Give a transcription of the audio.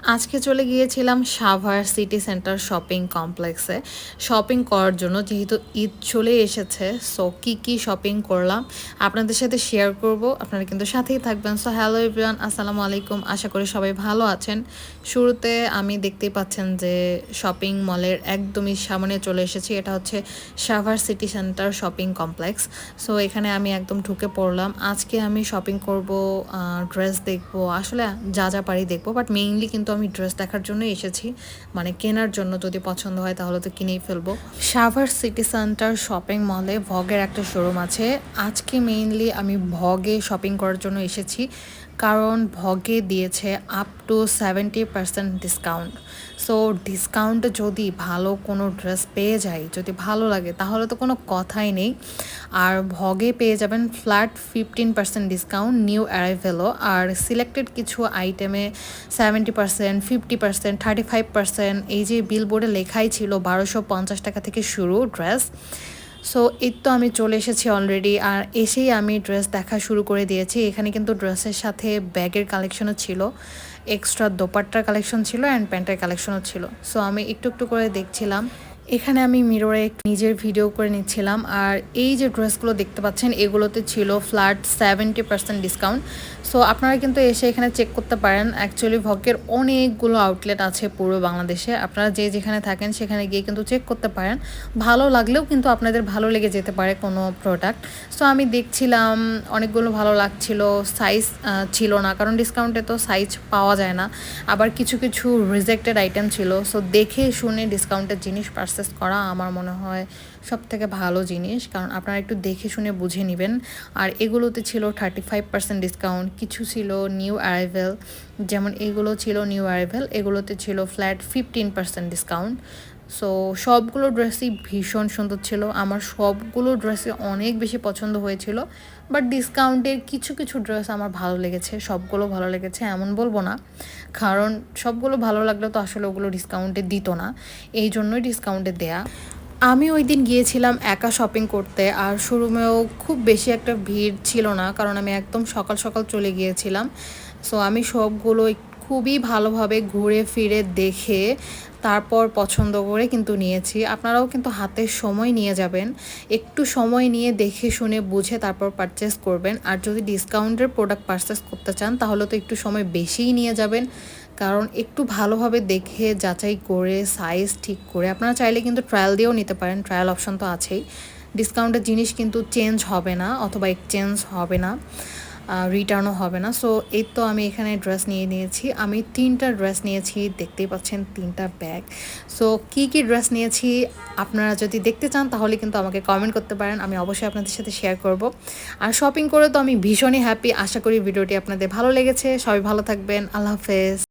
আজকে চলে গিয়েছিলাম সাভার সিটি সেন্টার শপিং কমপ্লেক্সে শপিং করার জন্য, যেহেতু ঈদ চলে এসেছে। সো কি শপিং করলাম আপনাদের সাথে শেয়ার করব, আপনারা কিন্তু সাথেই থাকবেন। সো হ্যালো এভরিওয়ান, আসসালামু আলাইকুম, আশা করি সবাই ভালো আছেন। শুরুতে আমি দেখতেই পাচ্ছেন যে শপিং মলের একদমই সামনে চলে এসেছি। এটা হচ্ছে Savar city centre shopping complex. So এখানে আমি একদম ঢুকে পড়লাম। আজকে আমি শপিং করব, ড্রেস দেখবো, আসলে যা পারি দেখবো, বাট মেইনলি কিন্তু আমি ড্রেস দেখার জন্য এসেছি, মানে কেনার জন্য। যদি পছন্দ হয় তাহলে তো কিনেই ফেলবো। সাভার সিটি সেন্টার শপিং মলে ভগের একটা শোরুম আছে। আজকে মেইনলি আমি ভগে শপিং করার জন্য এসেছি, কারণ ভগে দিয়েছে up to 70% discount. So discount যদি ভালো কোনো ড্রেস পেয়ে যাই, যদি ভালো লাগে, তাহলে তো কোনো কথাই নেই। আর ভগে পেয়ে যাবেন ফ্ল্যাট 15% ডিসকাউন্ট নিউ অ্যারাইভেলও। আর সিলেক্টেড কিছু আইটেমে 70%, 50%, 35%, এই যে বিলবোর্ডে লেখাই ছিল 1250 টাকা থেকে শুরু ড্রেস। সো এই তো আমি চলে এসেছি অলরেডি, আর এসেই আমি ড্রেস দেখা শুরু করে দিয়েছি। এখানে কিন্তু ড্রেসের সাথে ব্যাগের কালেকশনও ছিল, এক্সট্রা দোপাট্টার কালেকশন ছিল, অ্যান্ড প্যান্টের কালেকশনও ছিল। সো আমি একটু একটু করে দেখছিলাম। এখানে আমি মিররে নিজের ভিডিও করে নিচ্ছিলাম। আর এই যে ড্রেসগুলো দেখতে পাচ্ছেন, এগুলোতে ছিল ফ্ল্যাট 70% ডিসকাউন্ট। সো আপনারা কিন্তু এসে এখানে চেক করতে পারেন। অ্যাকচুয়ালি ভগের অনেকগুলো আউটলেট আছে পুরো বাংলাদেশে, আপনারা যে যেখানে থাকেন সেখানে গিয়ে কিন্তু চেক করতে পারেন। ভালো লাগলেও কিন্তু আপনাদের ভালো লেগে যেতে পারে কোনো প্রোডাক্ট। সো আমি দেখছিলাম, অনেকগুলো ভালো লাগছিল। সাইজ ছিল না, কারণ ডিসকাউন্টে তো সাইজ পাওয়া যায় না। আবার কিছু কিছু রিজেক্টেড আইটেম ছিল। সো দেখে শুনে ডিসকাউন্টের জিনিস পারচেস করা আমার মনে হয় সব থেকে ভালো জিনিস, কারণ আপনারা একটু দেখে শুনে বুঝে নেবেন। আর এগুলোতে ছিল 35% ডিসকাউন্ট, কিছু ছিল নিউ অ্যারাইভেল, যেমন এগুলো ছিল নিউ অ্যারাইভেল, এগুলোতে ছিল ফ্ল্যাট 15% ডিসকাউন্ট। সো সবগুলো ড্রেসই ভীষণ সুন্দর ছিল, আমার সবগুলো ড্রেসই অনেক বেশি পছন্দ হয়েছিল। বাট ডিসকাউন্টের কিছু কিছু ড্রেস আমার ভালো লেগেছে, সবগুলো ভালো লেগেছে এমন বলবো না, কারণ সবগুলো ভালো লাগলে তো আসলে ওগুলো ডিসকাউন্টে দিত না, এই জন্যই ডিসকাউন্টে দেয়া। আমি ওই দিন গিয়েছিলাম একা শপিং করতে, আর শোরুমেও খুব বেশি একটা ভিড় ছিল না, কারণ আমি একদম সকাল সকাল চলে গিয়েছিলাম। সো আমি সবগুলো খুবই ভালোভাবে ঘুরে ফিরে দেখে তারপর পছন্দ করে কিন্তু নিয়েছি। আপনারাও কিন্তু হাতে সময় নিয়ে যাবেন, একটু সময় নিয়ে দেখে শুনে বুঝে তারপর পারচেস করবেন। আর যদি ডিসকাউন্টের প্রোডাক্ট পারচেস করতে চান তাহলে তো একটু সময় বেশিই নিয়ে যাবেন, কারণ একটু ভালোভাবে দেখে যাচাই করে সাইজ ঠিক করে আপনারা চাইলে কিন্তু ট্রায়াল দিয়েও নিতে পারেন, ট্রায়াল অপশন তো আছেই। ডিসকাউন্টের জিনিস কিন্তু চেঞ্জ হবে না, অথবা এক্সচেঞ্জ হবে না, রিটার্নও হবে না। সো এই তো আমি এখানে ড্রেস নিয়ে নিয়েছি, আমি 3টা ড্রেস নিয়েছি, দেখতেই পাচ্ছেন 3টা ব্যাগ। সো কী ড্রেস নিয়েছি আপনারা যদি দেখতে চান তাহলে কিন্তু আমাকে কমেন্ট করতে পারেন, আমি অবশ্যই আপনাদের সাথে শেয়ার করব। আর শপিং করে তো আমি ভীষণই হ্যাপি। আশা করি ভিডিওটি আপনাদের ভালো লেগেছে। সবাই ভালো থাকবেন, আল্লাহ হাফেজ।